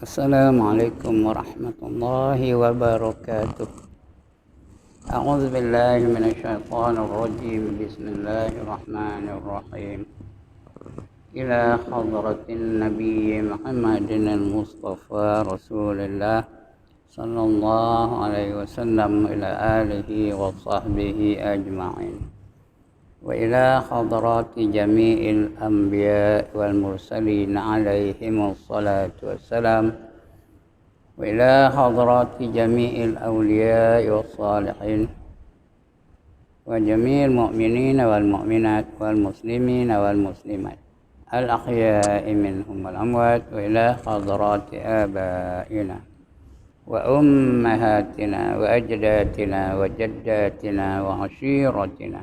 السلام عليكم ورحمة الله وبركاته. أعوذ بالله من الشيطان الرجيم. بسم الله الرحمن الرحيم. إلى حضرة النبي محمد المصطفى رسول الله صلى الله عليه وسلم إلى آله وصحبه أجمعين، وإلى حضرات جميع الأنبياء والمرسلين عليهم الصلاة والسلام، وإلى حضرات جميع الأولياء والصالحين، وجميع المؤمنين والمؤمنات والمسلمين والمسلمات الأحياء منهم والأموات، وإلى حضرات آبائنا وأمهاتنا وأجدادنا وجداتنا وعشيرتنا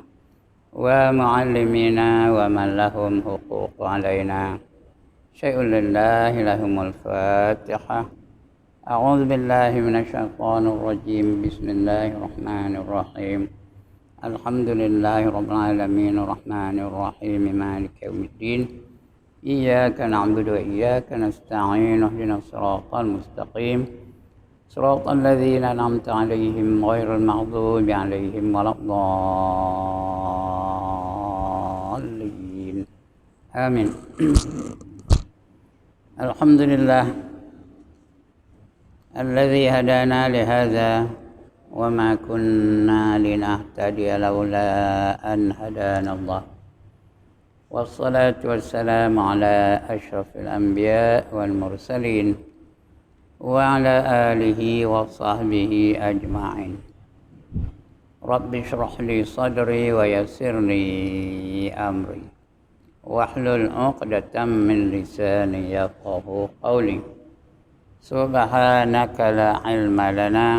ومعلمينا ومن لهم حقوق علينا. شيء لله لهم الفاتحة. أعوذ بالله من الشيطان الرجيم. بسم الله الرحمن الرحيم. الحمد لله رب العالمين الرحمن الرحيم مالك يوم الدين. إياك نعبد وإياك نستعين. اهدنا الصراط المستقيم صراط الذين أنعمت عليهم غير المغضوب عليهم ولا الضالين. آمين. الحمد لله الذي هدانا لهذا وما كنا لنهتدي لولا أن هدانا الله، والصلاة والسلام على أشرف الأنبياء والمرسلين وعلى آله وصحبه أجمعين. رب اشرح لي صدري ويسر لي أمري واحلل عقدة من لساني يفقهوا قولي. سبحانك لا علم لنا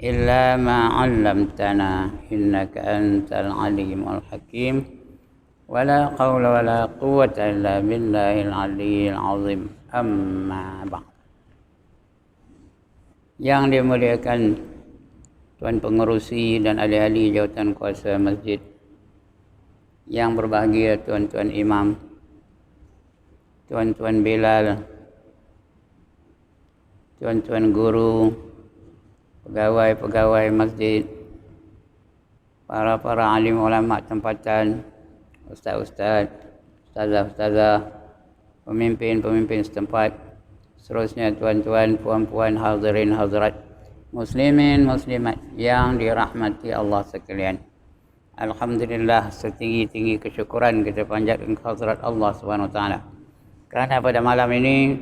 إلا ما علمتنا إنك أنت العليم الحكيم. ولا قول ولا قوة إلا بالله العلي العظيم. أما بعد. Yang dimuliakan Tuan Pengerusi dan ahli-ahli jawatan kuasa masjid, yang berbahagia tuan-tuan imam, tuan-tuan Bilal, tuan-tuan guru, pegawai-pegawai masjid, para alim ulama tempatan, ustaz-ustaz, ustazah-ustazah, pemimpin-pemimpin setempat, seterusnya tuan-tuan, puan-puan, hadirin hadirat, muslimin muslimat yang dirahmati Allah sekalian. Alhamdulillah, setinggi-tinggi kesyukuran kita panjatkan kehadirat Allah SWT, kerana pada malam ini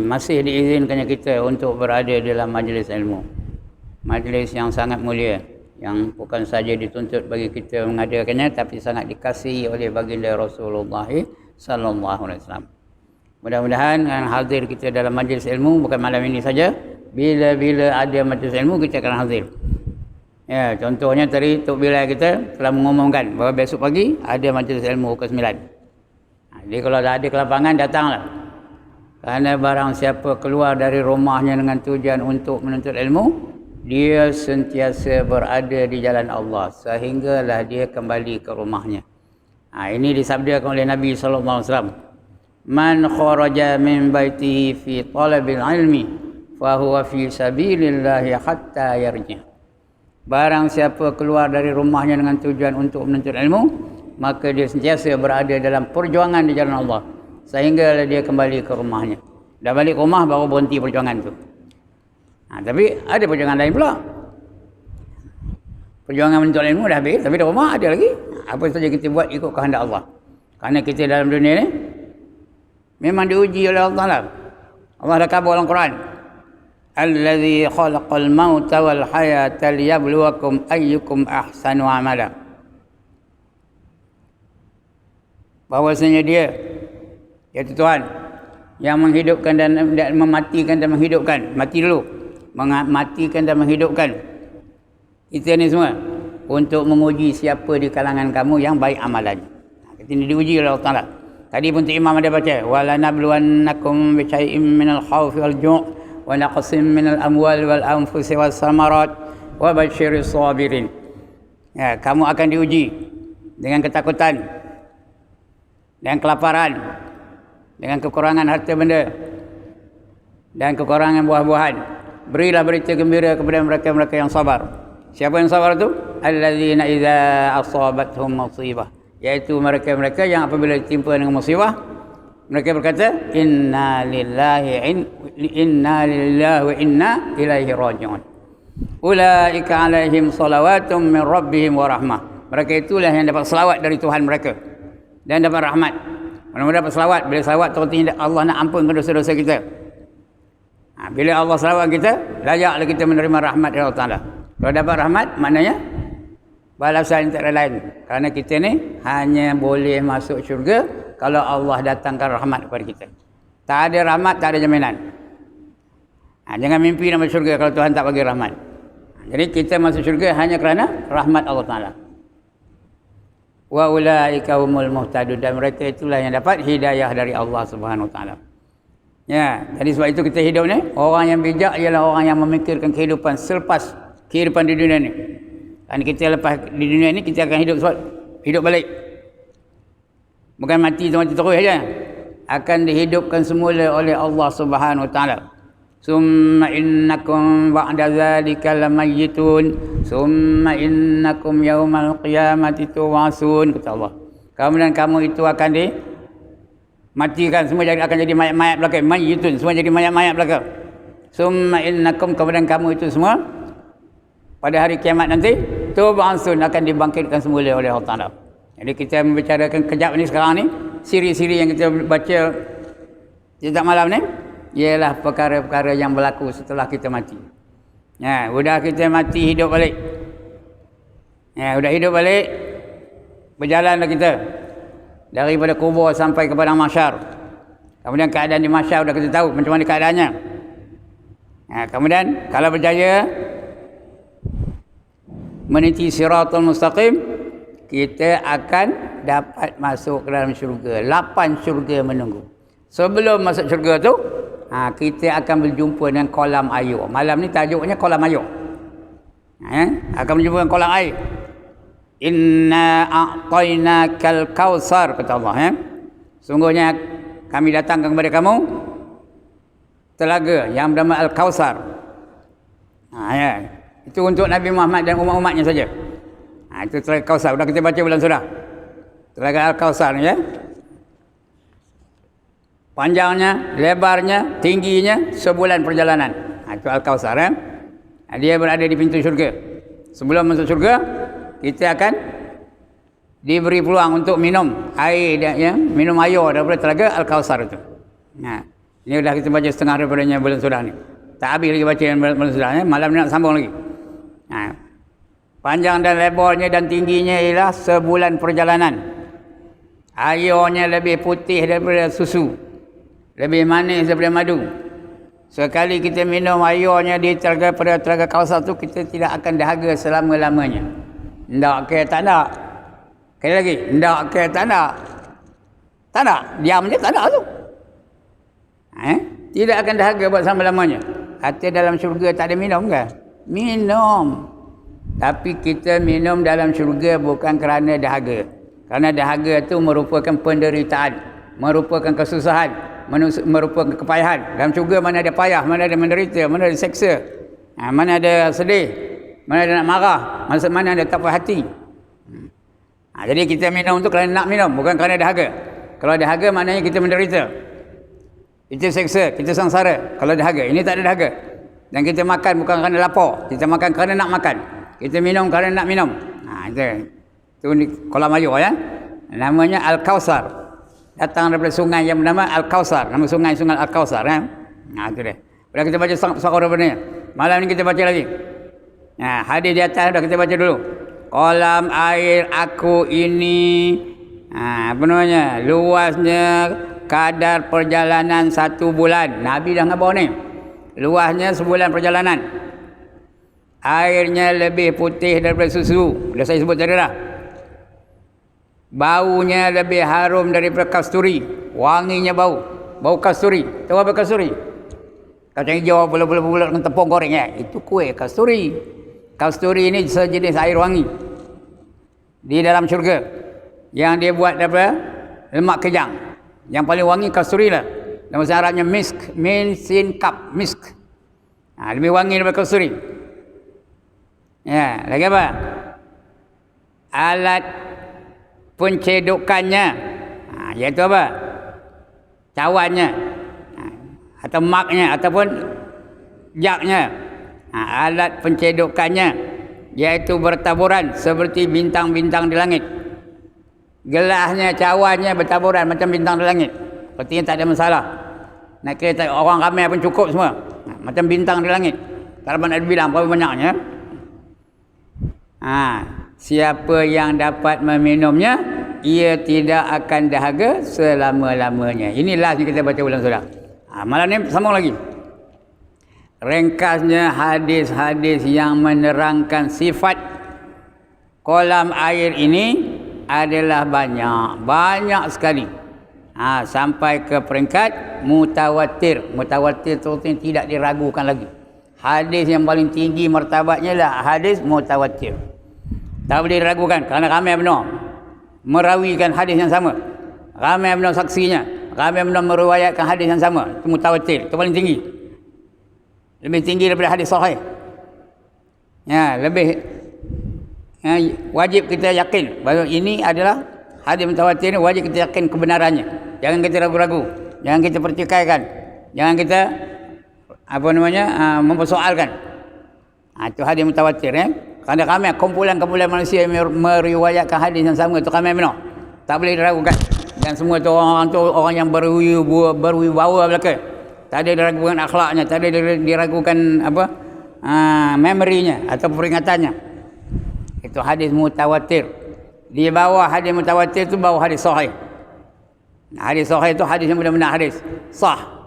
masih diizinkannya kita untuk berada dalam majlis ilmu, majlis yang sangat mulia, yang bukan saja dituntut bagi kita mengadakannya, tapi sangat dikasihi oleh baginda Rasulullah sallallahu alaihi wasallam. Mudah-mudahan dengan hadir kita dalam majlis ilmu, bukan malam ini saja, bila-bila ada majlis ilmu kita akan hadir. Ya, contohnya tadi Tok Bilal kita telah mengumumkan bahawa besok pagi ada majlis ilmu pukul 9. Jadi kalau dah ada kelapangan, datanglah. Kerana barang siapa keluar dari rumahnya dengan tujuan untuk menuntut ilmu, dia sentiasa berada di jalan Allah sehinggalah dia kembali ke rumahnya. Ini disabdakan oleh Nabi SAW. Man kharaja min baitihi fi talabil ilmi fahuwa fi sabilillahi hatta yarji'. Barang siapa keluar dari rumahnya dengan tujuan untuk menuntut ilmu, maka dia sentiasa berada dalam perjuangan di jalan Allah sehingga dia kembali ke rumahnya. Dah balik ke rumah baru berhenti perjuangan tu. Tapi ada perjuangan lain pula. Perjuangan menuntut ilmu dah habis, tapi di rumah ada lagi. Apa saja kita buat ikut kehendak Allah. Kerana kita dalam dunia ni memang diuji oleh Allah Taala. Allah dah khabar dalam Quran. Allazi khalaqal mauta wal hayata liyabluwakum ayyukum ahsanu amala. Bahwasanya dia, iaitu Tuhan, yang menghidupkan dan mematikan dan menghidupkan. Mati dulu. Mematikan dan menghidupkan kita ni semua untuk menguji siapa di kalangan kamu yang baik amalan. Kita ni diuji oleh Allah Taala. Tadi pun Imam ada baca, wala nabluwannakum bi syai'in minal khaufi wal ju' wa naqsin minal amwal wal anfusi was samarat wa basyiris sabirin. Ya, kamu akan diuji dengan ketakutan, dengan kelaparan, dengan kekurangan harta benda, dan kekurangan buah-buahan. Berilah berita gembira kepada mereka-mereka yang sabar. Siapa yang sabar tu? Allazina idza asabathum musibah, iaitu mereka-mereka yang apabila ditimpa dengan musibah, mereka berkata inna lillahi wa inna ilaihi raji'un. Ulaika alaihim salawatum min rabbihim wa rahmah. Mereka itulah yang dapat selawat dari Tuhan mereka dan dapat rahmat. Mana-mana dapat selawat, bila selawat artinya Allah nak ampunkan dosa-dosa kita. Bila Allah selawat kita, layaklah kita menerima rahmat dari Allah Ta'ala. Kalau dapat rahmat, maknanya balasan tak ada lain. Kerana kita ni hanya boleh masuk syurga kalau Allah datangkan rahmat kepada kita. Tak ada rahmat, tak ada jaminan. Jangan mimpi nak masuk syurga kalau Tuhan tak bagi rahmat. Jadi kita masuk syurga hanya kerana rahmat Allah Ta'ala. Wa ulaika humul muhtadun, dan mereka itulah yang dapat hidayah dari Allah Subhanahu Wa Ta'ala. Ya, jadi sebab itu kita hidup ni, orang yang bijak ialah orang yang memikirkan kehidupan selepas kehidupan di dunia ni. Dan kita lepas di dunia ni kita akan hidup balik. Bukan mati terus saja. Akan dihidupkan semula oleh Allah Subhanahu Wa Ta'ala. Summa innakum ba'da dzalika lamayyitun summa innakum yaumal qiyamati tuwasun, kata Allah. Kemudian kamu itu akan dimatikan, semua akan jadi mayat-mayat belaka. Mayyitun, semua jadi mayat-mayat belaka. Summa innakum, kemudian kamu itu semua pada hari kiamat nanti tuwasun, akan dibangkitkan semula oleh Allah Ta'ala. Jadi kita membicarakan kejap ni sekarang ni, siri-siri yang kita baca setiap malam ni ialah perkara-perkara yang berlaku setelah kita mati. Ya, sudah kita mati, hidup balik. Ya, sudah hidup balik, berjalanlah kita daripada kubur sampai kepada mahsyar. Kemudian keadaan di mahsyar sudah kita tahu macam mana keadaannya. Ya, kemudian kalau berjaya meniti siratul mustaqim, kita akan dapat masuk ke dalam syurga. 8 syurga menunggu. Sebelum masuk syurga tu, kita akan berjumpa dengan kolam air. Malam ni tajuknya kolam air. Akan berjumpa dengan kolam air. Inna a'tainakal kautsar, kata Allah. Sungguhnya kami datangkan kepada kamu telaga yang bernama Al-Kautsar. Itu untuk Nabi Muhammad dan umat-umatnya saja. Itu telaga Kautsar. Sudah kita baca bulan sudah. Telaga Al-Kautsar ni, ya. Panjangnya, lebarnya, tingginya sebulan perjalanan. Itu Al-Kautsar. Dia berada di pintu syurga. Sebelum masuk syurga, kita akan diberi peluang untuk minum air, minum air daripada telaga Al-Kautsar itu. Ini sudah kita baca setengah daripadanya bulan sudah ni. Tak habis lagi baca yang bulan sudah. Malam ni nak sambung lagi. Panjang dan lebarnya dan tingginya ialah sebulan perjalanan. Airnya lebih putih daripada susu, lebih manis daripada madu. Sekali kita minum airnya di telaga Kautsar tu, kita tidak akan dahaga selama-lamanya. Ndak ke tak nak. Sekali lagi, ndak ke tak nak. Tak nak, diam je tak nak tu. Tidak akan dahaga buat selama-lamanya. Hati dalam syurga tak ada minum ke? Minum. Tapi kita minum dalam syurga bukan kerana dahaga. Kerana dahaga itu merupakan penderitaan, merupakan kesusahan, merupakan kepayahan. Dalam syurga mana ada payah, mana ada menderita, mana ada seksa, mana ada sedih, mana ada nak marah, mana ada tak puas hati. Jadi kita minum itu kerana nak minum, bukan kerana dahaga. Kalau dahaga maknanya kita menderita, kita seksa, kita sengsara. Kalau dahaga, ini tak ada dahaga. Dan kita makan bukan kerana lapar, kita makan kerana nak makan. Kita minum kerana nak minum. Itu kolam air, ya. Namanya Al-Kautsar. Datang daripada sungai yang bernama Al-Kautsar. Nama sungai Al-Kautsar. Itu dia. Sudah kita baca surah daripadanya. Malam ni kita baca lagi. Hadis di atas sudah kita baca dulu. Kolam air aku ini, apa namanya, luasnya kadar perjalanan 1 bulan. Nabi dah ngabar ni. Luasnya sebulan perjalanan. Airnya lebih putih daripada susu. Dah saya sebut tadi dah. Baunya lebih harum daripada kasturi. Wanginya bau. Bau kasturi. Tahu apa kasturi? Kacang hijau bulat-bulat dengan tepung goreng, ya. Itu kuih kasturi. Kasturi ini sejenis air wangi di dalam syurga yang dia buat daripada lemak kejang. Yang paling wangi kasturi lah. Dalam bahasa Arabnya misk, min sin kaf, misk. Lebih wangi daripada kasturi. Ya, lagi apa? Alat pencedukannya, iaitu apa? Cawannya, atau maknya, ataupun jaknya. Alat pencedukannya, iaitu bertaburan seperti bintang-bintang di langit. Gelasnya, cawannya bertaburan macam bintang di langit. Artinya tak ada masalah. Nak kira orang ramai pun cukup semua. Macam bintang di langit. Tak dapat nak bilang berapa banyaknya. Siapa yang dapat meminumnya, ia tidak akan dahaga selama-lamanya. Inilah yang kita baca ulang surah. Malam ni sambung lagi. Ringkasnya hadis-hadis yang menerangkan sifat kolam air ini adalah banyak sekali. Sampai ke peringkat mutawatir. Mutawatir itu tidak diragukan lagi. Hadis yang paling tinggi martabatnya lah hadis mutawatir. Tak boleh diragukan kerana ramai benar merawikan hadis yang sama. Ramai benar saksinya. Ramai benar meriwayatkan hadis yang sama. Itu mutawatir. Itu paling tinggi. Lebih tinggi daripada hadis sahih. Wajib kita yakin bahawa ini adalah hadis mutawatir, ini wajib kita yakin kebenarannya. Jangan kita ragu-ragu. Jangan kita pertikaikan. Jangan kita mempersoalkan. Itu hadis mutawatir. Kerana kami kumpulan-kumpulan manusia yang meriwayatkan hadis yang sama, itu kami benar. Tak boleh diragukan. Dan semua itu orang yang berwibawa belaka. Tak ada diragukan akhlaknya, tak ada diragukan memorinya atau peringatannya. Itu hadis mutawatir. Di bawah hadis mutawatir itu bawah hadis sahih. Hadis sahih itu hadis yang benar-benar hadis sah.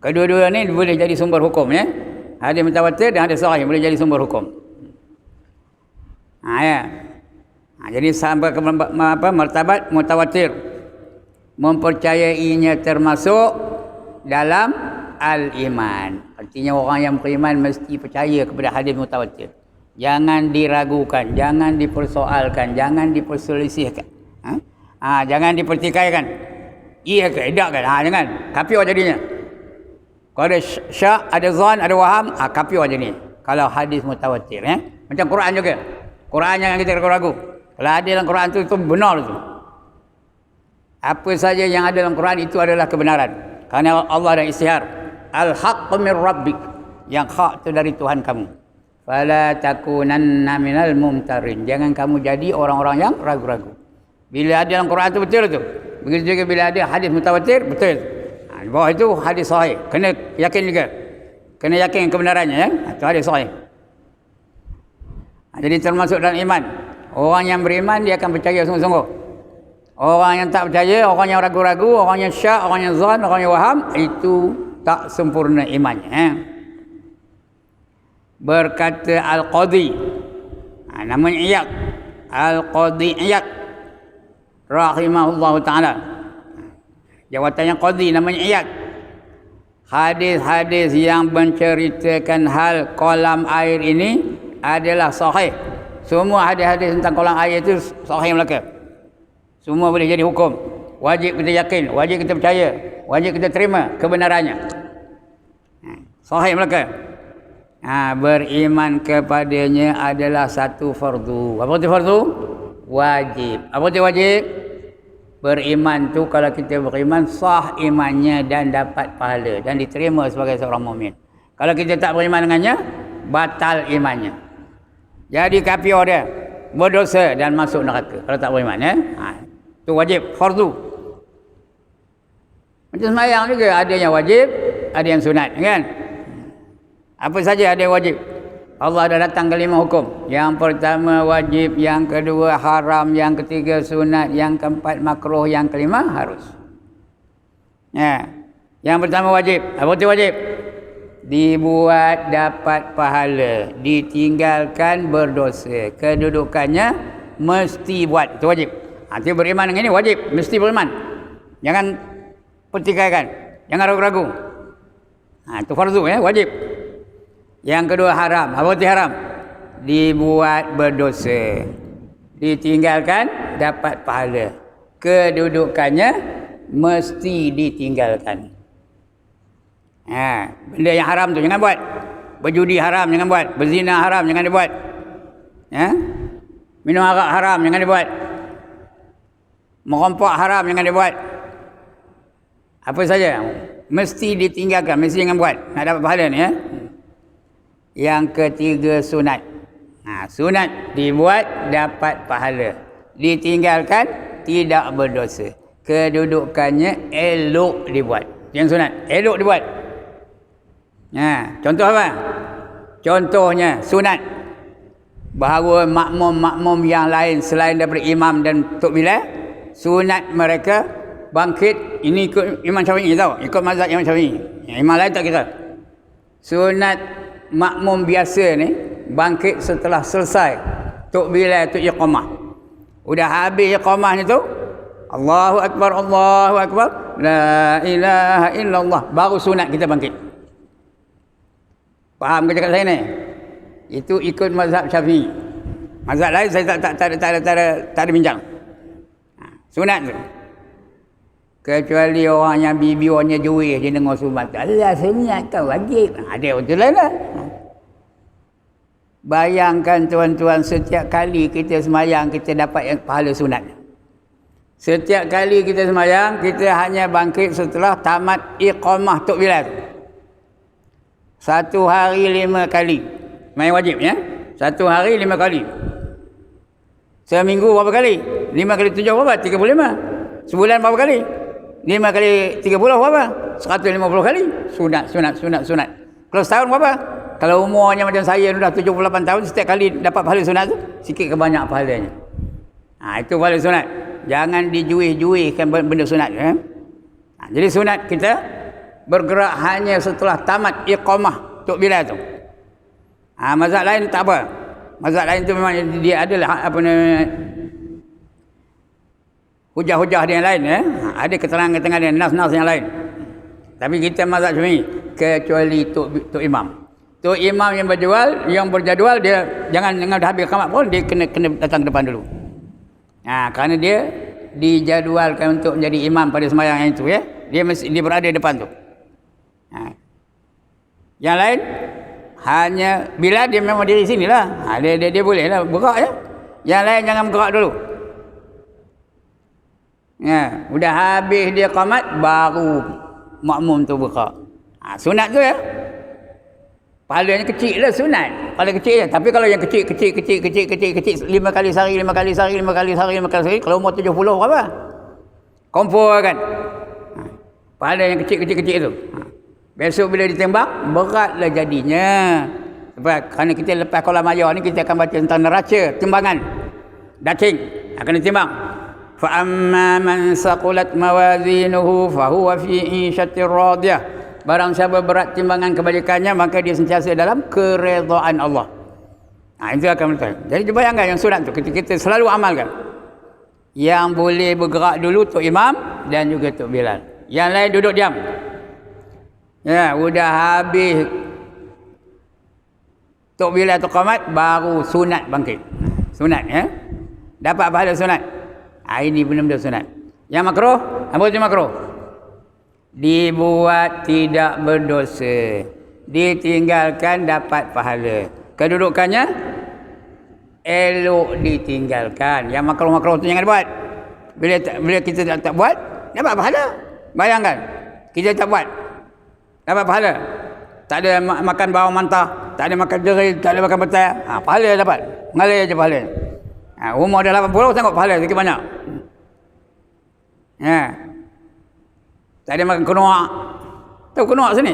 Kedua-dua ni boleh jadi sumber hukum ya. Hadis mutawatir dan hadis sahih boleh jadi sumber hukum. Jadi sampai ke martabat mutawatir. Mempercayainya termasuk dalam al-iman. Artinya orang yang beriman mesti percaya kepada hadis mutawatir. Jangan diragukan, jangan dipersoalkan, jangan diperselisihkan. Jangan dipertikaikan. Iya ke? Tidak kan? Jangan. Kafir jadinya. Kalau ada syak, ada zan, ada waham, kafir jadinya. Kalau hadis mutawatir. Macam Quran juga. Quran jangan kita ragu-ragu. Kalau ada dalam Quran itu benar itu. Apa saja yang ada dalam Quran itu adalah kebenaran. Kerana Allah ada istihar. Al-haqqu min rabbik. Yang hak itu dari Tuhan kamu. Fala takunanna minal mumtarin. Jangan kamu jadi orang-orang yang ragu-ragu. Bila ada dalam Quran itu betul itu. Begitu juga bila ada hadis mutawatir, betul. Di bawah itu hadis sahih. Kena yakin juga. Kena yakin kebenarannya ya. Itu hadis sahih. Jadi termasuk dalam iman. Orang yang beriman dia akan percaya sungguh-sungguh. Orang yang tak percaya, orang yang ragu-ragu, orang yang syak, orang yang zan, orang yang waham, itu tak sempurna imannya. Berkata Al-Qadhi, namanya Iyad, Al-Qadhi Iyad rahimahullah ta'ala, jawatannya Qadhi, namanya Iyad. Hadis-hadis yang menceritakan hal kolam air ini adalah sahih. Semua hadis-hadis tentang kolam air itu sahih Melaka. Semua boleh jadi hukum. Wajib kita yakin, wajib kita percaya, wajib kita terima kebenarannya. Sahih Melaka. Beriman kepadanya adalah satu fardu. Apa itu fardu? Wajib. Apa itu wajib? Beriman tu kalau kita beriman sah imannya dan dapat pahala dan diterima sebagai seorang mukmin. Kalau kita tak beriman dengannya, batal imannya. Jadi kafir dia, berdosa dan masuk neraka kalau tak beriman ya. Itu wajib, fardu. Macam sembahyang juga ada yang wajib, ada yang sunat kan? Apa saja ada yang wajib. Allah dah datang ke 5 hukum. Yang pertama wajib, yang kedua haram, yang ketiga sunat, yang keempat makruh, yang kelima harus. Ya. Yang pertama wajib. Apa itu wajib? Dibuat dapat pahala, ditinggalkan berdosa. Kedudukannya mesti buat. Itu wajib. Itu beriman dengan ini wajib, mesti beriman. Jangan pertikaikan, jangan ragu-ragu. Itu fardu ya, wajib. Yang kedua haram. Apa itu haram? Dibuat berdosa, ditinggalkan dapat pahala. Kedudukannya mesti ditinggalkan. Benda yang haram tu jangan buat. Berjudi haram jangan buat. Berzina haram jangan dibuat. Minum arak haram jangan dibuat. Merompak haram jangan dibuat. Apa saja mesti ditinggalkan, mesti jangan buat. Nak dapat pahala ni Yang ketiga sunat. Sunat dibuat dapat pahala. Ditinggalkan tidak berdosa. Kedudukannya elok dibuat. Yang sunat elok dibuat. Contoh apa? Contohnya sunat bahawa makmum-makmum yang lain selain daripada imam dan Tok Bilal, sunat mereka bangkit. Ini ikut Imam Syafi'i tahu, ikut mazhab Imam Syafi'i. Imam lain tak kira. Sunat makmum biasa ni bangkit setelah selesai Tok Bilal tu iqamah. Udah habis iqamah ni tu, Allahu Akbar, Allahu Akbar, la ilaha illallah, baru sunat kita bangkit. Faham ke cakap saya ni? Itu ikut mazhab Syafi'i. Mazhab lain saya tak ada bincang. Sunat tu. Kecuali orang yang bibirnya juih dia dengar sunat. Allah sunat kan wajib. Ada betul lah. Bayangkan tuan-tuan, setiap kali kita semayang kita dapat pahala sunat. Setiap kali kita semayang kita hanya bangkit setelah tamat iqamah Tok Bilal. 1 hari 5 kali. Main wajib 1 hari 5 kali. Seminggu berapa kali? 5 kali 7 berapa? 35. Sebulan berapa kali? 5 kali 30 berapa? 150 kali. Sunat. Kalau setahun berapa? Kalau umurnya macam saya dah 78 tahun, setiap kali dapat pahala sunat tu, sikit ke banyak pahalanya. Itu pahala sunat. Jangan dijuih-juihkan benda sunat. Jadi sunat kita bergerak hanya setelah tamat iqamah Tok Bilal tu. Mazhab lain tak apa. Mazhab lain tu memang dia adalah apa namanya, hujah-hujah dia yang lain. Ada keterangan-keterangan dia, nas-nas yang lain. Tapi kita mazhab Syafi'i, kecuali Tok Imam. Tok Imam yang berjadual dia jangan dah habis qamat pun dia kena datang ke depan dulu. Kerana dia dijadualkan untuk menjadi imam pada sembahyang yang itu dia berada di depan tu. Yang lain hanya bila dia memang diri sinilah. Dia boleh lah bergerak Yang lain jangan bergerak dulu. Udah habis dia qamat baru makmum tu bergerak. Sunat tu pahalanya kecil lah sunat. Pahala kecil je. Tapi kalau yang kecil 5 kali sehari, 5 kali sehari, kalau umur 70 berapa? Kompor kan. Pahala yang kecil tu. Besok bila ditembak, beratlah jadinya. Sebab kerana kita lepas kolam air ni, kita akan baca tentang neraca, timbangan. Daging akan ditimbang. Fa amma man saqulat mawazinuhu fa huwa fi 'ishatir radiyah. Barang siapa berat timbangan kebajikannya, maka dia sentiasa dalam keredaan Allah. Itu akan betul. Jadi bayangkan yang sunat tu kita selalu amalkan. Yang boleh bergerak dulu Tok Imam dan juga Tok Bilal. Yang lain duduk diam. Udah habis Tok Bilal tu qamat, baru sunat bangkit. Sunat dapat pahala sunat. Ini benda-benda sunat. Yang makruh, apa tu makruh? Dibuat tidak berdosa. Ditinggalkan dapat pahala. Kedudukannya elok ditinggalkan. Yang makruh-makruh tu jangan buat. Bila kita tak buat, dapat pahala. Bayangkan, kita tak buat, dapat pahala. Tak ada makan bawang mentah, tak ada makan jerih, tak ada makan petai. Pahala dapat. Mengalir je pahala. Umur dah 80, tengok pahala sikit banyak. Tak ada makan kenuak. Tahu kenuak sini?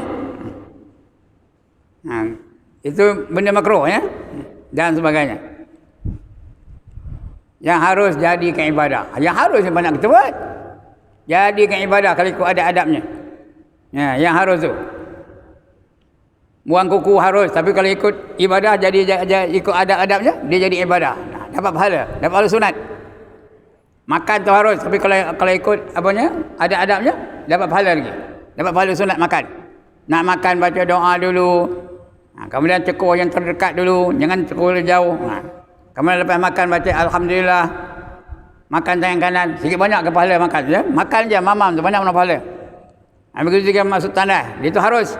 Itu benda makruh dan sebagainya. Yang harus jadikan ibadah. Yang harus yang banyak kita buat. Jadikan ibadah kalau ikut ada adabnya. Yang harus tu. Buang kuku harus, tapi kalau ikut ibadah jadi ikut adab-adabnya, dia jadi ibadah. Dapat pahala, dapat pahala sunat. Makan tu harus, tapi kalau ikut apanya, adab-adabnya, dapat pahala lagi. Dapat pahala sunat makan. Nak makan baca doa dulu. Kemudian cekur yang terdekat dulu, jangan cekur jauh. Kemudian lepas makan baca alhamdulillah. Makan tangan kanan, sikit banyak ke pahala makan. Ya? Makan je, mamam tu banyak mana pahala. Begitu juga masuk tandas, dia tu harus.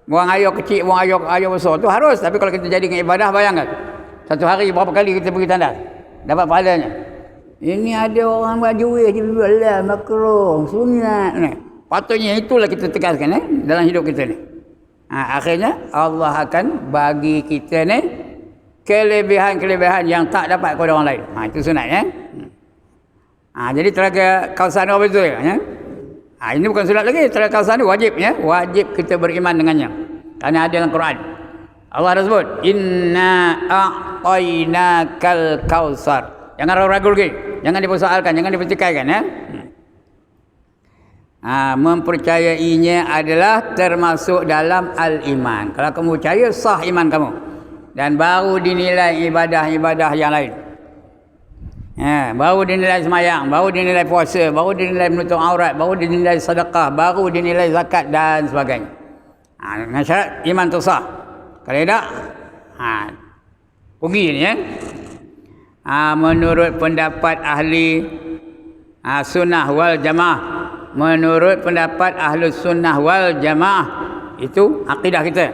Buang air kecil, buang air besar tu harus. Tapi kalau kita jadikan ibadah, bayangkan. Satu hari berapa kali kita pergi tandas, dapat pahalanya. Ini ada orang buat jual je, lah makruh, sunat. Patutnya itulah kita tegaskan dalam hidup kita ni. Akhirnya Allah akan bagi kita ni kelebihan-kelebihan yang tak dapat kepada orang lain. Itu sunat ya. Jadi telaga Kausar apa itu ya? Ini bukan sunat lagi, telaga Kausar ni wajib ya. Wajib kita beriman dengannya. Kerana ada dalam Quran. Allah dah sebut, "Inna a'tainakal Kausar." Jangan ragu-ragu lagi. Jangan dipersoalkan, jangan dipertikaikan ya. Mempercayainya adalah termasuk dalam al-iman. Kalau kamu percaya, sah iman kamu. Dan baru dinilai ibadah-ibadah yang lain. Baru dinilai semayang, baru dinilai puasa, baru dinilai menutup aurat, baru dinilai sedekah, baru dinilai zakat dan sebagainya. Dengan syarat iman tu sah. Kalau tidak, pergi ni ya. Menurut pendapat ahli sunnah wal jamaah, menurut pendapat ahli sunnah wal jamaah, itu akidah kita,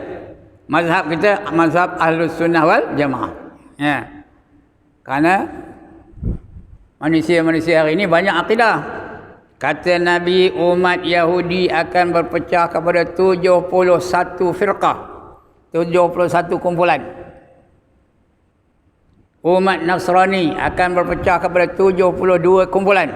mazhab kita, mazhab ahli sunnah wal jamaah ya. Kerana manusia-manusia hari ini banyak akidah. Kata Nabi, umat Yahudi akan berpecah kepada 71 firqah, 71 kumpulan. Umat Nasrani akan berpecah kepada 72 kumpulan.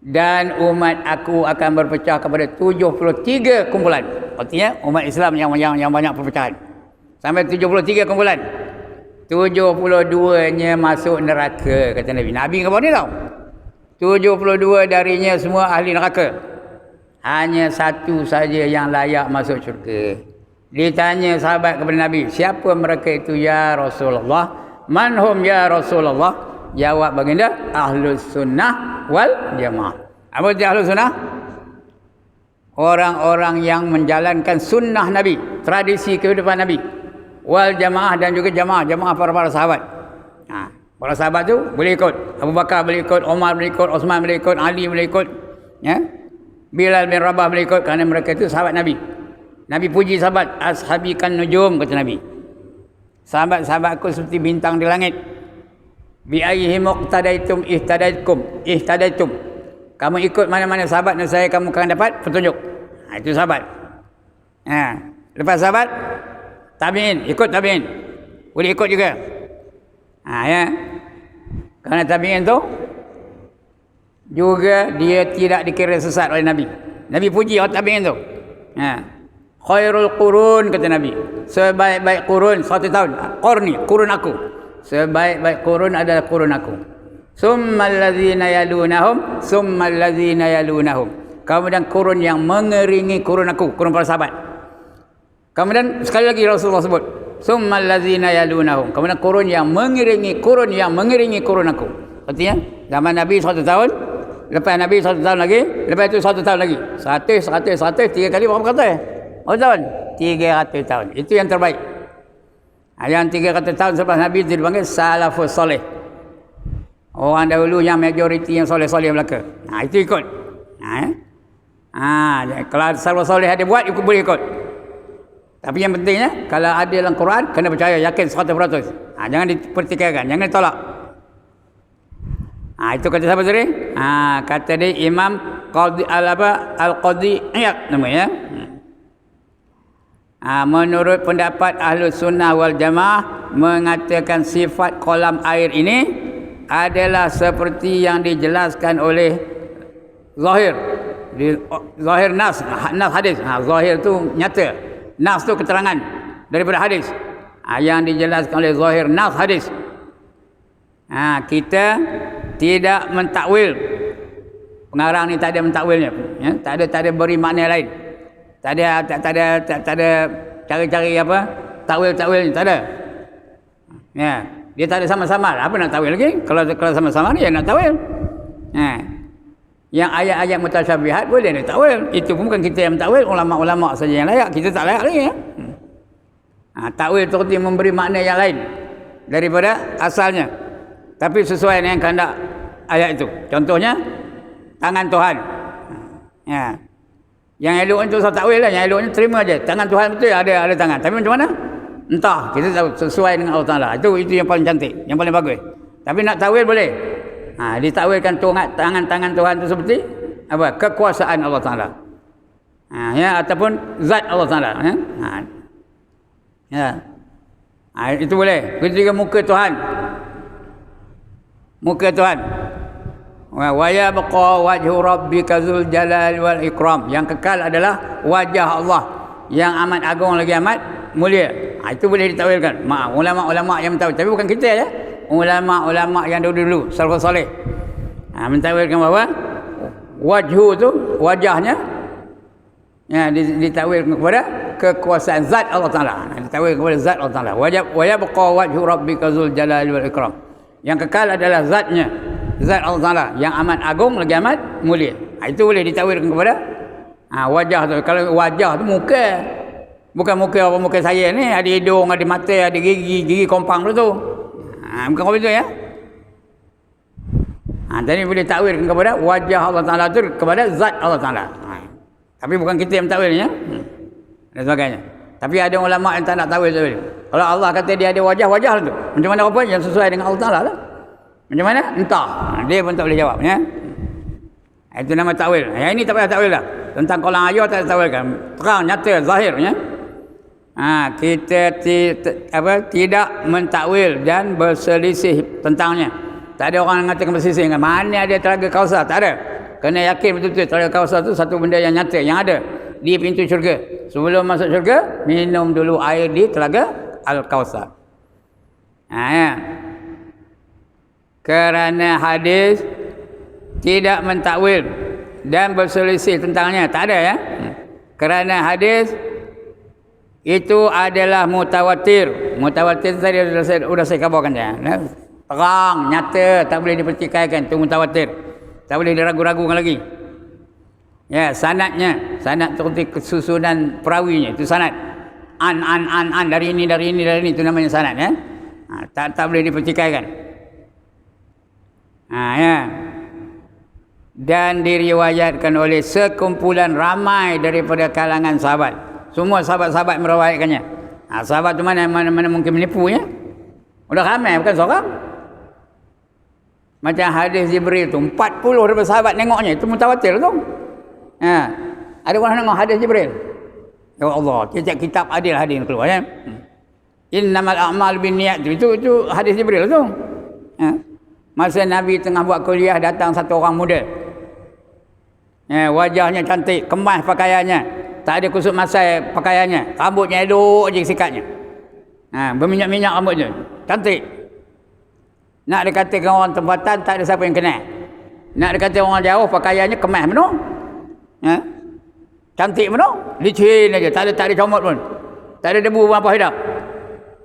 Dan umat aku akan berpecah kepada 73 kumpulan. Artinya umat Islam yang banyak perpecahan. Sampai 73 kumpulan. 72-nya masuk neraka, kata Nabi. Nabi kata ni tau. 72 darinya semua ahli neraka. Hanya satu saja yang layak masuk syurga. Ditanya sahabat kepada Nabi, siapa mereka itu ya Rasulullah? Manhum ya Rasulullah? Jawab baginda, Ahlus Sunnah wal Jamaah. Apa itu Ahlus Sunnah? Orang-orang yang menjalankan sunnah Nabi, tradisi kehidupan Nabi. Wal Jamaah, dan juga jamaah para sahabat. Para sahabat tu boleh ikut. Abu Bakar boleh ikut, Umar boleh ikut, Osman boleh ikut, Ali boleh ikut. Ya? Bilal bin Rabah boleh ikut, kerana mereka itu sahabat Nabi. Nabi puji sahabat, ashabi kan nujum, kata Nabi. Sahabat-sahabatku seperti bintang di langit. Bi ayyihim muqtadaitum ihtadaitum. Kamu ikut mana-mana sahabat dan saya, kamu akan dapat petunjuk. Itu sahabat. Lepas sahabat, tabi'in, ikut tabi'in. Boleh ikut juga. Ya. Kerana tabi'in tu juga dia tidak dikira sesat oleh Nabi. Nabi puji orang tabi'in tu. Khairul qurun, kata Nabi. Sebaik-baik qurun 1 tahun. Qurun aku. Sebaik-baik qurun adalah qurun aku. Summal ladzina yalunahum, summal ladzina yalunahum. Kemudian qurun yang mengeringi qurun aku, qurun para sahabat. Kemudian sekali lagi Rasulullah sebut, summal ladzina yalunahum. Kemudian qurun yang mengiringi qurun aku. Artinya zaman Nabi 1 tahun, lepas Nabi 1 tahun lagi, lepas itu 1 tahun lagi. 100, 3 kali berapa kata? Berapa tahun? 300 tahun. Itu yang terbaik. Yang 300 tahun selepas Nabi itu dipanggil salafus soleh. Orang dahulu yang majoriti yang soleh-soleh belaka. Itu ikut. Kalau salafus soleh ada buat, ikut, boleh ikut. Tapi yang pentingnya, kalau ada dalam Quran, kena percaya, yakin 100%. Jangan dipertikaikan, jangan ditolak. Itu kata siapa tadi? Kata dia Imam Al-Qadhi Iyad namanya. Menurut pendapat Ahlus Sunnah wal Jamaah, mengatakan sifat kolam air ini adalah seperti yang dijelaskan oleh zahir. Zahir nas hadis. Zahir tu nyata. Nas tu keterangan daripada hadis. Yang dijelaskan oleh zahir nas hadis. Kita tidak mentakwil. Pengarang ni tak ada mentakwilnya, ya? Tak ada beri makna lain. Tak ada cari-cari apa? Takwil ni tak ada. Ya, dia tak ada sama-sama. Apa nak takwil lagi? Kalau sama-sama ni, dia nak takwil. Yang ayat-ayat mutasyabihat boleh nak takwil. Itu pun bukan kita yang mentakwil, ulama-ulama saja yang layak. Kita tak layak lagi ya. Takwil itu memberi makna yang lain daripada asalnya. tapi sesuai dengan kehendak ayat itu. Contohnya tangan Tuhan. Ya. Yang elok itu saya takwil lah, yang eloknya terima aja. Tangan Tuhan betul ada tangan. Tapi macam mana? Entah, kita tahu sesuai dengan Allah Taala. Itu yang paling cantik, yang paling bagus. Tapi nak takwil boleh. Ditakwilkan tangan-tangan Tuhan itu seperti apa? Kekuasaan Allah Taala. Ya, ataupun zat Allah Taala, ya. Itu boleh. Ketika muka Tuhan. Muka Tuhan. Wa yabqa wajhu rabbika dzul jalali wal ikram. Yang kekal adalah wajah Allah yang amat agung lagi amat mulia. Itu boleh ditakwilkan. Ulama-ulama yang mentawil, tapi bukan kita ya. Ulama-ulama yang dulu-dulu salafus saleh. Mentawilkan bahawa wajhu tu wajahnya ya ditakwilkan kepada kekuasaan zat Allah Taala. Ditakwilkan kepada zat Allah Taala. Wa yabqa wajhu rabbika dzul jalali wal ikram. Yang kekal adalah zatnya, zat Allah Taala yang amat agung lagi amat mulia. Itu boleh ditakwilkan kepada wajah tu. Kalau wajah tu muka, bukan muka apa muka saya ni, ada hidung, ada mata, ada gigi kompang tu. Bukan apa itu ya. Tadi boleh takwilkan kepada wajah Allah Taala tu kepada zat Allah Taala. Tapi bukan kita yang takwilnya. Dan sebagainya. Tapi ada ulama yang tak nak takwil. Kalau Allah kata dia ada wajah tu, macam mana apa yang sesuai dengan Allah Taala lah. Macam mana? Entah. Dia pun tak boleh jawab ya. Itu nama takwil. Yang ini tak payah takwil lah. Tentang kolam air tak ada takwilkan. Terang, nyata, zahir ya. Kita tidak mentakwil dan berselisih tentangnya. Tak ada orang yang mengatakan berselisih dengan mana ada Telaga Kausar, tak ada. Kena yakin betul-betul Telaga Kausar itu satu benda yang nyata, yang ada di pintu syurga. Sebelum masuk syurga, minum dulu air di Telaga Al-Kausar. Ya. Kerana hadis tidak mentakwil dan berselisih tentangnya, tak ada ya. Kerana hadis itu adalah mutawatir. Mutawatir tadi sudah saya kabarkan ya. Terang, nyata, tak boleh dipertikaikan, itu mutawatir. Tak boleh diragu-ragukan lagi. Ya, sanadnya, sanad seperti kesusunan perawinya, itu sanad. An dari ini itu namanya sanad ya. Tak boleh dipertikaikan. Ya. Dan diriwayatkan oleh sekumpulan ramai daripada kalangan sahabat. Semua sahabat-sahabat meriwayatkannya. Sahabat tu mana mungkin menipu ya. Udah ramai bukan seorang. Macam hadis Jibril tu 40 daripada sahabat tengoknya, itu mutawatir tu. Ada orang tengok hadis Jibril. Ya Allah, tiap kitab adil hadis keluar ya. Innamal a'mal binniyat itu hadis Jibril tu. Masa Nabi tengah buat kuliah, datang satu orang muda. Wajahnya cantik, kemas pakaiannya, tak ada kusut masai pakaiannya, rambutnya elok je sikatnya. Berminyak-minyak rambutnya, cantik. Nak dikatakan orang tempatan, tak ada siapa yang kenal. Nak dikatakan orang jauh, pakaiannya kemas penuh. Cantik penuh, licin aja, tak ada comot pun. Tak ada debu apa hidup.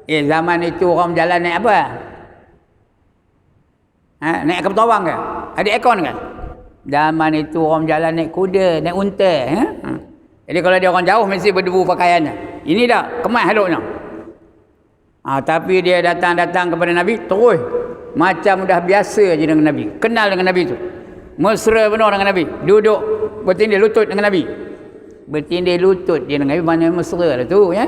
Zaman itu orang jalan naik apa? Naik kapal tawang ke? Ada aircon ke? Zaman itu orang jalan naik kuda, naik unta. Jadi kalau dia orang jauh, mesti berdebu pakaiannya. Ini dah, kemas eloknya. Tapi dia datang kepada Nabi, terus macam dah biasa je dengan Nabi. Kenal dengan Nabi tu. Mesra penuh dengan Nabi. Duduk bertindih lutut dengan Nabi. Bertindih lutut dia dengan Nabi, mana mesra lah tu ya.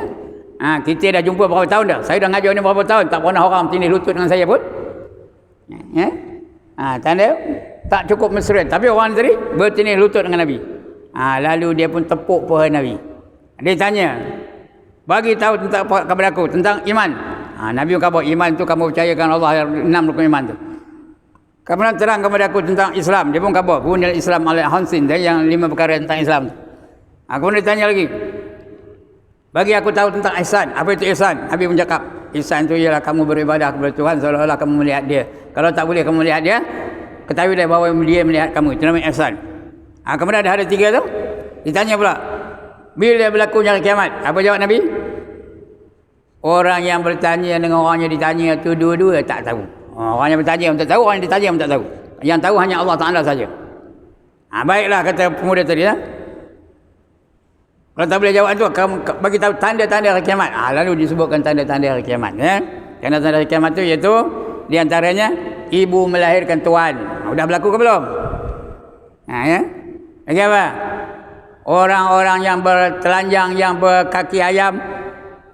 Kita dah jumpa berapa tahun dah. Saya dah ngajar ni berapa tahun, tak pernah orang bertindih lutut dengan saya pun. Ya. Tanda tak cukup mesra. Tapi orang tadi bertindih lutut dengan Nabi. Lalu dia pun tepuk paha Nabi. Dia tanya, bagi tahu tentang kepada aku tentang iman. Nabi kata iman tu kamu percayakan Allah 6 rukun iman tu. Kemudian terang kepada aku tentang Islam. Dia pun kata bunil Islam ala khamsin, yang 5 perkara tentang Islam. Kemudian dia tanya lagi, bagi aku tahu tentang ihsan. Apa itu ihsan? Nabi pun cakap, ihsan itu ialah kamu beribadah kepada Tuhan seolah-olah kamu melihat dia. Kalau tak boleh kamu melihat dia, ketahuilah bahawa dia melihat kamu. Itu namanya ihsan. Kemudian ada 3 tu. Ditanya pula, bila berlakunya hari kiamat? Apa jawab Nabi? Orang yang bertanya dengan orang yang ditanya itu dua-dua tak tahu. Orang yang bertanya pun tak tahu, orang yang ditanya pun tak tahu. Yang tahu hanya Allah Ta'ala saja. Baiklah kata pemuda tadi ya. Kalau tak boleh jawab itu, kamu bagi tahu tanda-tanda hari kiamat. Lalu disebutkan tanda-tanda hari kiamat ya. Tanda-tanda hari kiamat itu iaitu di antaranya ibu melahirkan tuan. Sudah berlaku ke belum? Ya. Lagi apa? Orang-orang yang bertelanjang, yang berkaki ayam,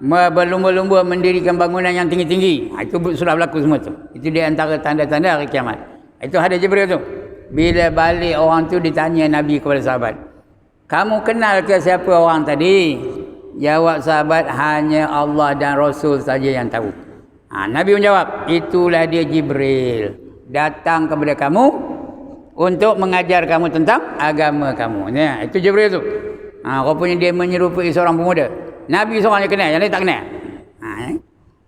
berlumba-lumba mendirikan bangunan yang tinggi-tinggi. Itu sudah berlaku semua tu. Itu di antara tanda-tanda hari kiamat. Itu hadis Jibril tu. Bila balik orang tu ditanya Nabi kepada sahabat, kamu kenal ke siapa orang tadi? Jawab sahabat, hanya Allah dan Rasul saja yang tahu. Nabi menjawab, itulah dia Jibril. Datang kepada kamu untuk mengajar kamu tentang agama kamu. Ya, itu Jibril tu. Rupanya dia menyerupai seorang pemuda. Nabi seorang yang kenal, yang lain tak kenal.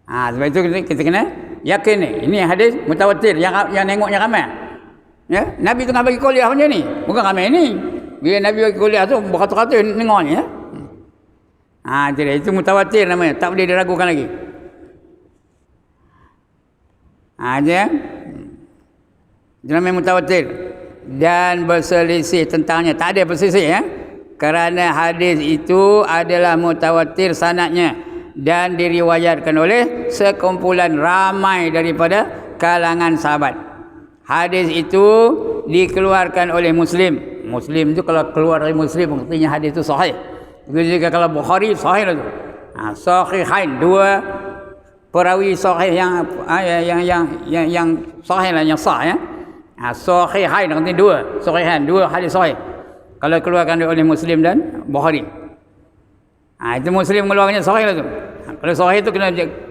Sebab itu kita kena yakin ni. Ini hadis mutawatir yang nengoknya ramai. Ya, Nabi tengah bagi kuliah macam ni. Bukan ramai ni. Bila Nabi bagi kuliah tu beratus-ratus nengoknya. Itu mutawatir namanya. Tak boleh diragukan lagi. Itu namanya mutawatir. Dan berselisih tentangnya. Tak ada berselisih ya. Kerana hadis itu adalah mutawatir sanadnya dan diriwayatkan oleh sekumpulan ramai daripada kalangan sahabat. Hadis itu dikeluarkan oleh Muslim. Muslim itu kalau keluar dari Muslim artinya hadis itu sahih. Begitu juga kalau Bukhari sahih lah tu. Sahihain, dua perawi sahih yang sahih lah, yang sah ya. Sahihain artinya dua, sahihan, dua hadis sahih. Kalau keluarkan oleh Muslim dan Bukhari. Itu Muslim mengeluarkannya sahih lah tu. Kalau sahih itu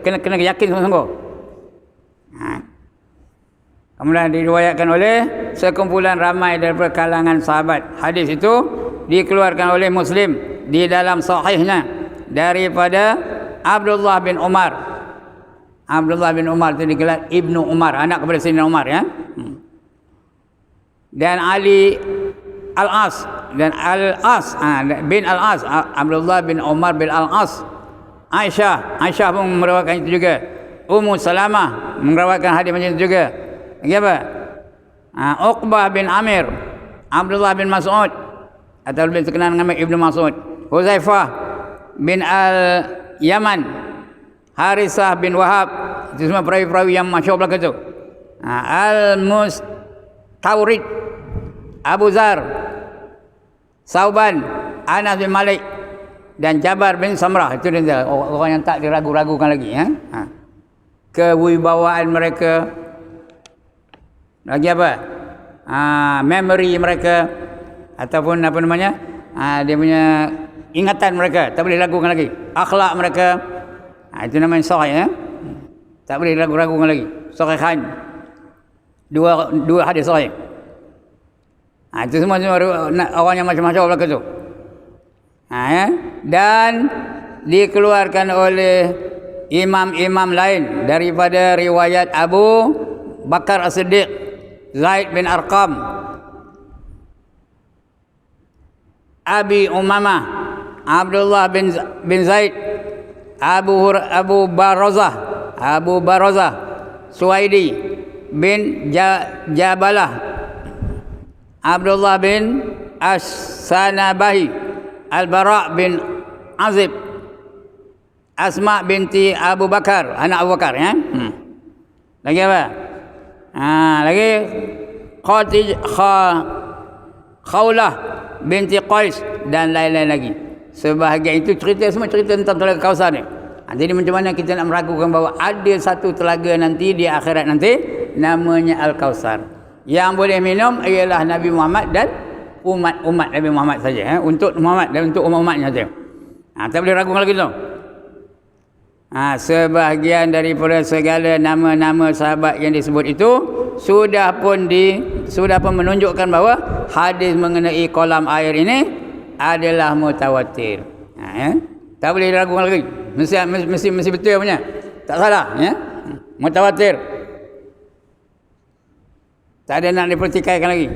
kena yakin sungguh-sungguh. Kemudian diriwayatkan oleh sekumpulan ramai daripada kalangan sahabat. Hadis itu dikeluarkan oleh Muslim di dalam sahihnya daripada Abdullah bin Umar. Abdullah bin Umar itu digelar Ibnu Umar, anak kepada Sayyidina Umar ya. Dan Ali Al-As dan Al-As bin Al-As, Abdullah bin Umar bin Al-As. Aisyah pun meriwayatkan itu juga. Ummu Salamah meriwayatkan hadis macam itu juga. Lagi apa? Uqbah bin Amir, Abdullah bin Mas'ud atau lebih terkenal dengan Ibnu Mas'ud. Huzaifah bin Al-Yaman, Harisah bin Wahab. Itu semua perawi-perawi yang masyhur belaka tu. Al-Mustawrid, Abu Zar, Sauban, Anas bin Malik dan Jabar bin Samrah. Itu dia orang yang tak diragu-ragukan lagi ya. Kewibawaan mereka, lagi apa? Memory mereka ataupun apa namanya? Dia punya ingatan mereka tak boleh diragukan lagi. Akhlak mereka, itu namanya sahih ya. Tak boleh diragu-ragukan lagi. Sahihan. Dua hadis sahih. Itu semua orang yang macam-macam belaka tu. Ya. Dan dikeluarkan oleh imam-imam lain daripada riwayat Abu Bakar As-Siddiq, Zaid bin Arqam, Abi Umamah, Abdullah bin Zaid, Abu Barazah, Suwaidi bin Jabalah, Abdullah bin As-Sanabahi, Al-Bara' bin Azib, Asma binti Abu Bakar, anak Abu Bakar ya. Lagi apa? Lagi Khawlah binti Qais dan lain-lain lagi. Sebahagian itu semua cerita tentang Telaga Kausar ni. Jadi macam mana kita nak meragukan bahawa ada satu telaga nanti di akhirat nanti namanya Al-Kausar. Yang boleh minum ialah Nabi Muhammad dan umat Nabi Muhammad saja. Untuk Muhammad dan untuk umat-umatnya saja. Tak boleh ragukan lagi tu. Sebahagian daripada segala nama-nama sahabat yang disebut itu sudah pun menunjukkan bahawa hadis mengenai kolam air ini adalah mutawatir. Tak boleh diragukan lagi. Mesti betul punya. Tak salah ya. Mutawatir. Tak ada nak dipertikaikan lagi.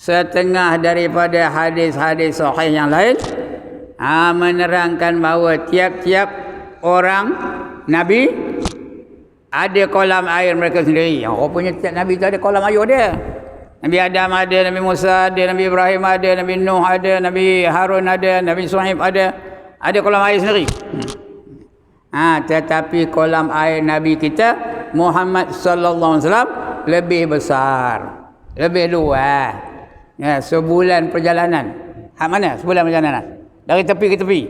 Setengah daripada hadis-hadis sahih yang lain menerangkan bahawa tiap-tiap orang Nabi ada kolam air mereka sendiri. Rupanya tiap Nabi itu ada kolam air dia. Nabi Adam ada, Nabi Musa ada, Nabi Ibrahim ada, Nabi Nuh ada, Nabi Harun ada, Nabi Shu'aib ada kolam air sendiri. Tetapi kolam air Nabi kita Muhammad sallallahu alaihi wasallam Lebih besar, lebih luas. Ya, sebulan perjalanan. Hak mana? Sebulan perjalanan. Dari tepi ke tepi.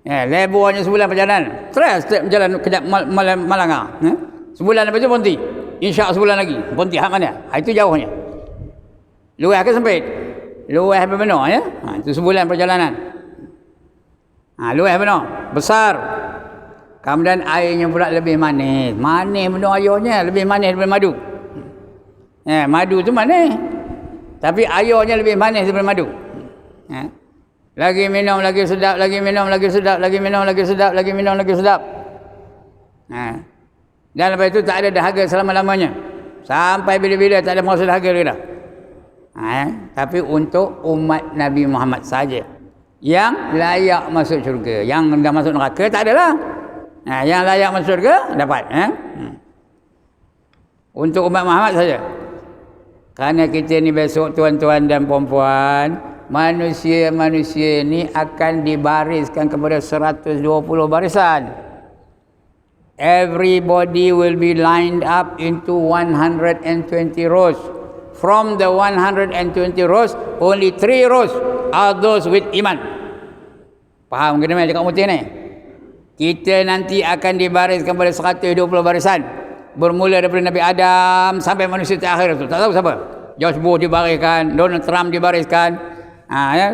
Ya, lebarnya sebulan perjalanan. Terus jalan kejap Malanga. Ya? Sebulan lepas tu berhenti. Insya sebulan lagi. Berhenti hak mana? Itu jauhnya. Luas ke sempit? Luas benar ya. Itu sebulan perjalanan. Luas benar. Besar. Kemudian airnya pula lebih manis. Manis benar airnya. Lebih manis daripada madu. Ya, madu tu manis. Tapi airnya lebih manis daripada madu. Ya. Lagi minum lagi sedap, lagi minum lagi sedap, lagi minum lagi sedap, lagi minum lagi sedap. Dan lepas itu tak ada dahaga selama-lamanya. Sampai bila-bila tak ada masa dahaga lagi dah. Tapi untuk umat Nabi Muhammad saja yang layak masuk syurga. Yang dah masuk neraka tak adalah. Yang layak masuk syurga dapat. Untuk umat Muhammad saja. Kerana kita ni besok tuan-tuan dan puan-puan, manusia-manusia ini akan dibariskan kepada 120 barisan. Everybody will be lined up into 120 rows. From the 120 rows, only 3 rows are those with iman. Faham ke dia cakap mutih ni? Kita nanti akan dibariskan pada 120 barisan. Bermula daripada Nabi Adam sampai manusia terakhir tu. Tak tahu siapa. George Bush dibariskan, Donald Trump dibariskan,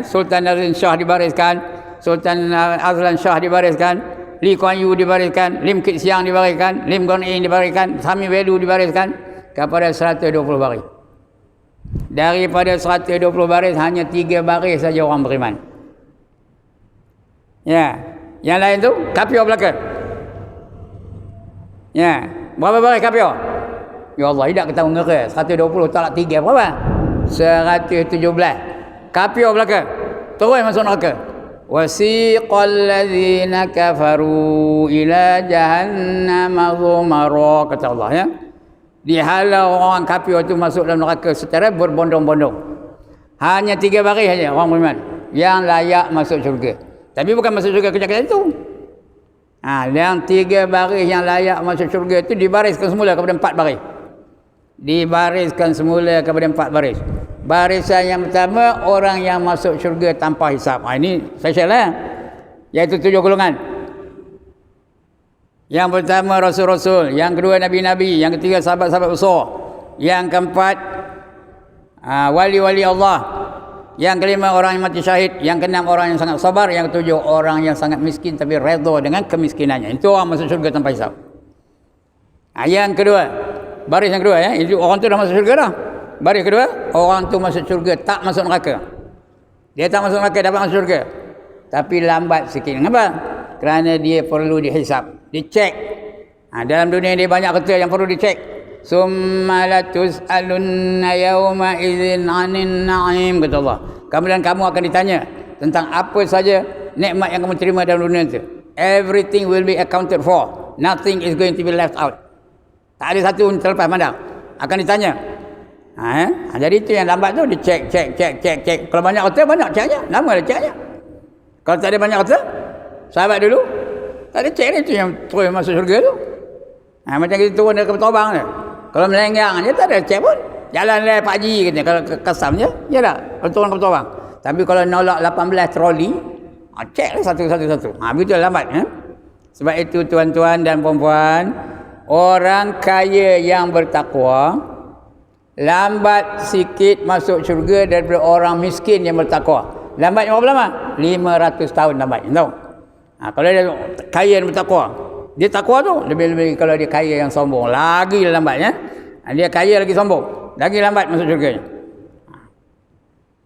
Sultan Nazim Shah dibariskan, Sultan Azlan Shah dibariskan, Lee Kuan Yew dibariskan, Lim Kit Siang dibariskan, Lim Gon In dibariskan, Sami Wedu dibariskan kepada 120 baris. Daripada 120 baris hanya 3 baris saja orang beriman. Ya, yang lain tu kafir belaka. Ya, berapa baris kafir? Ya Allah, tidak kita ngera. 120 tolak 3 berapa? 117. Kafir belaka. Terus masuk neraka. Wasiqal ladzina kafaru ila jahannam zumara, kata Allah ya. Dihalau orang kafir itu masuk dalam neraka secara berbondong-bondong. Hanya 3 baris saja orang beriman yang layak masuk syurga. Tapi bukan masuk syurga kejap-kejap itu. Yang 3 baris yang layak masuk syurga itu dibariskan semula kepada 4 baris. Dibariskan semula kepada 4 baris. Barisan yang pertama, orang yang masuk syurga tanpa hisab. Ini special lah. Iaitu 7 golongan. Yang pertama Rasul-Rasul. Yang kedua Nabi-Nabi. Yang ketiga sahabat-sahabat besar. Yang keempat wali-wali Allah. Yang kelima orang yang mati syahid. Yang keenam orang yang sangat sabar. Yang ketujuh orang yang sangat miskin tapi redha dengan kemiskinannya. Itu orang masuk syurga tanpa hisab. Yang kedua, baris yang kedua ya, itu orang tu dah masuk syurga dah. Baris kedua, orang tu masuk syurga tak masuk neraka. Dia tak masuk neraka, dapat masuk syurga. Tapi lambat sikit. Kenapa? Kerana dia perlu dihisab, dicek. Dalam dunia ni banyak kata yang perlu dicek. Summa latus'alunna yawma idzin 'anin na'im, kata Allah. Kemudian kamu akan ditanya tentang apa saja nikmat yang kamu terima dalam dunia itu. Everything will be accounted for. Nothing is going to be left out. Tak ada satu terlepas pandang. Akan ditanya. Jadi itu yang lambat tu dicek. Kalau banyak kata, banyak ceknya. Lama ada ceknya. Kalau tak ada banyak kata, sahabat dulu, tak ada cek ni. Itu yang terus masuk syurga tu. Macam kita turun dari kapal terbang ni. Kalau melenggang je, tak ada cek pun. Jalan lah Pak Haji kata. Kalau kesam je, ya tak? Kalau turun kapal terbang. Tapi kalau nolak 18 troli, cek lah satu-satu. Begitu lambat. Sebab itu tuan-tuan dan puan-puan, orang kaya yang bertakwa lambat sikit masuk syurga daripada orang miskin yang bertakwa. Lambatnya berapa lama? 500 tahun lambat. Tahu? Kalau dia kaya yang bertakwa, dia takwa tu lebih-lebih. Kalau dia kaya yang sombong, lagi lambatnya. Dia kaya lagi sombong, lagi lambat masuk syurga.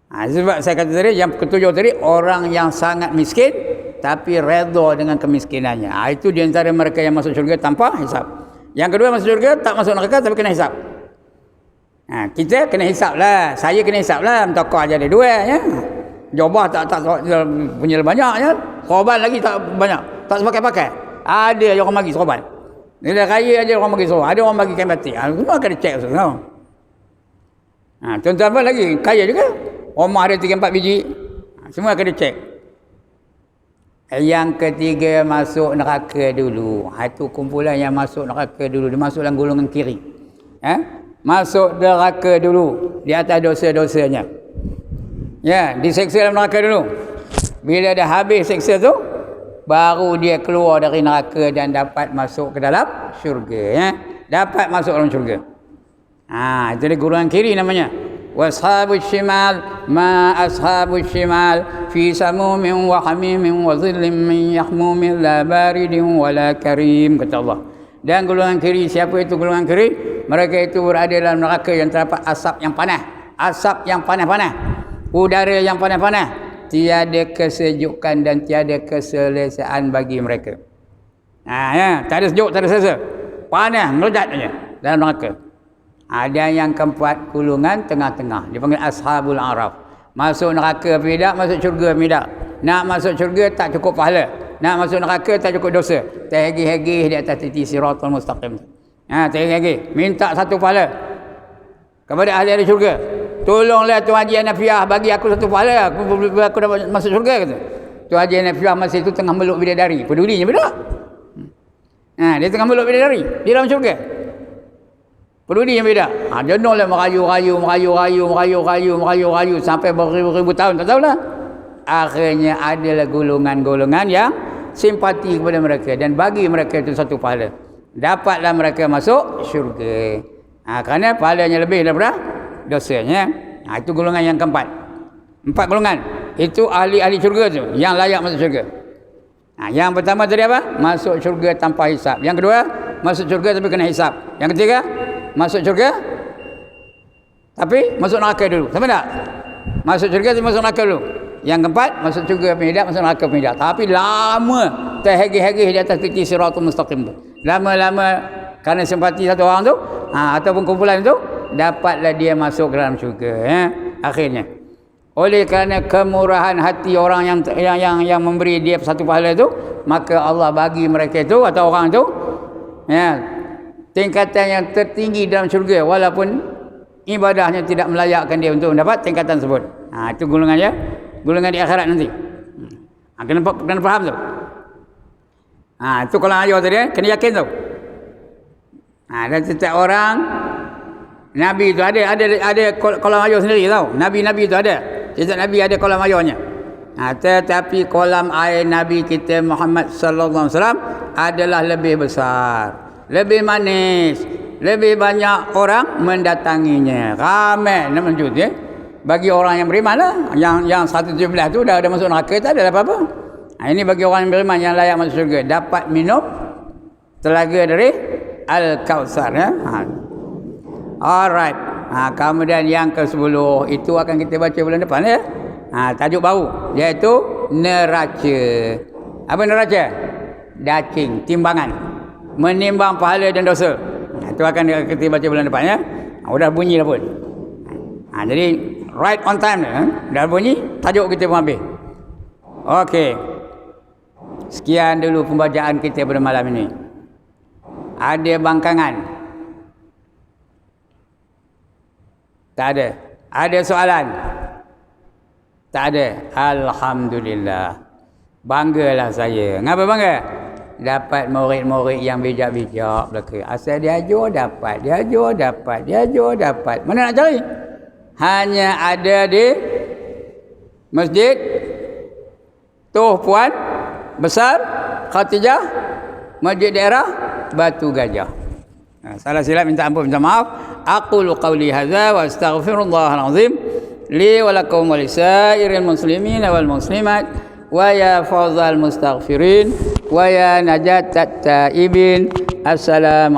Sebab saya kata tadi, yang ketujuh tadi, orang yang sangat miskin tapi redha dengan kemiskinannya. Itu di antara mereka yang masuk syurga tanpa hisab. Yang kedua masuk syurga tak masuk neraka tapi kena hisab. Kita kena hisab lah. Saya kena hisab lah. Mentokah aja ada dua ya. Jawabah tak punya banyak ya. Korban lagi tak banyak. Tak sepakai-pakai. Ada je orang bagi korban. Dia dah kaya aja orang bagi korban. Ada orang bagi kain batik. Semua kena cek. Tuan-tuan apa lagi? Kaya juga. Rumah ada 3-4 biji. Semua kena cek. Yang ketiga masuk neraka dulu. Itu kumpulan yang masuk neraka dulu. Dia masuk dalam golongan kiri. masuk neraka dulu di atas dosa-dosanya. Ya, diseksa dalam neraka dulu. Bila dah habis seksa tu, baru dia keluar dari neraka dan dapat masuk ke dalam syurga. Ya, dapat masuk dalam syurga. Itu dia golongan kiri namanya. Washabus shimal ma ashabus shimal fi samumin wa hamimin wa dhillim min yahmumin la baridin wa la karim, kata Allah. Dan golongan kiri, siapa itu golongan kiri? Mereka itu berada dalam neraka yang terdapat asap yang panas. Asap yang panas-panas. Udara yang panas-panas. Tiada kesejukan dan tiada keselesaan bagi mereka. Tak ada sejuk, tak ada selesa. Panas, meledak saja dalam neraka. Ada yang keempat, golongan tengah-tengah. Dipanggil ashabul araf. Masuk neraka apa tidak, masuk syurga apa tidak. Nak masuk syurga tak cukup pahala. Nak masuk neraka tak cukup dosa. Terhegih-hegih di atas titi siratul mustaqim. Terhegih-hegih. Minta satu pahala kepada ahli-ahli syurga. Tolonglah Tuan Haji Hanafiah, bagi aku satu pahala. Aku dapat masuk syurga, kata. Tuan Haji Hanafiah masa itu tengah meluk bidadari. Pedulinya betul. Dia tengah meluk bidadari di dalam syurga. Peduli yang beda. Jenuhlah merayu-rayu sampai beribu-ribu tahun, tak tahulah. Akhirnya adalah golongan-golongan yang simpati kepada mereka dan bagi mereka itu satu pahala. Dapatlah mereka masuk syurga. Kerana pahalanya lebih daripada dosanya. Itu golongan yang keempat. 4 golongan. Itu ahli-ahli syurga tu yang layak masuk syurga. Yang pertama tadi apa? Masuk syurga tanpa hisap. Yang kedua, masuk syurga tapi kena hisap. Yang ketiga, masuk syurga tapi masuk neraka dulu. Sama tak? Masuk syurga tapi masuk neraka dulu. Yang keempat, masuk syurga penyedap, masuk neraka penyedap. Tapi lama terhegih-hegih di atas titi siratul mustaqim tu. Lama-lama kerana simpati satu orang tu, ataupun kumpulan tu, dapatlah dia masuk ke dalam syurga. Akhirnya. Oleh kerana kemurahan hati orang yang memberi dia satu pahala tu, maka Allah bagi mereka itu atau orang tu, tingkatan yang tertinggi dalam syurga, walaupun ibadahnya tidak melayakkan dia untuk mendapat tingkatan tersebut. Itu golongannya, golongan di akhirat nanti. Kena faham tu. Itu kalau ayat tadi, kena yakin tu. Dan setiap orang, Nabi itu ada kolam air sendiri tau. Nabi-Nabi itu ada. Setiap Nabi ada kolam airnya. Tetapi kolam air Nabi kita Muhammad sallallahu alaihi wasallam adalah lebih besar, lebih manis, lebih banyak orang mendatanginya. Ramai nak menuju dia. Bagi orang yang beriman lah. Yang 117 tu dah ada masuk neraka, tak ada apa-apa. Ini bagi orang yang beriman yang layak masuk syurga. Dapat minum telaga dari Al-Kautsar. Alright. Kemudian yang ke-10 itu akan kita baca bulan depan ya. Tajuk baru, iaitu neraca. Apa neraca? Dacing, timbangan. Menimbang pahala dan dosa. Itu akan kita baca bulan depan ya. Sudah bunyi dah pun. Jadi right on time dah bunyi, tajuk kita pun habis. Okey. Sekian dulu pembacaan kita pada malam ini. Ada bangkangan? Tak ada. Ada soalan? Tak ada. Alhamdulillah. Banggalah saya. Ngapa bangga? Dapat murid-murid yang bijak-bijak belaka. Asal dia ajar dapat, dia ajar dapat, dia ajar dapat. Mana nak cari? Hanya ada di Masjid Tuh Puan Besar Khatijah, Masjid Daerah Batu Gajah. Salah silap minta ampun, minta maaf. Aqulu qawli hadza wa astaghfirullahal azim li wa lakum wa lisairil muslimin wal muslimat wa ya fawzal mustaghfirin wa ya najatat taibin. Assalamu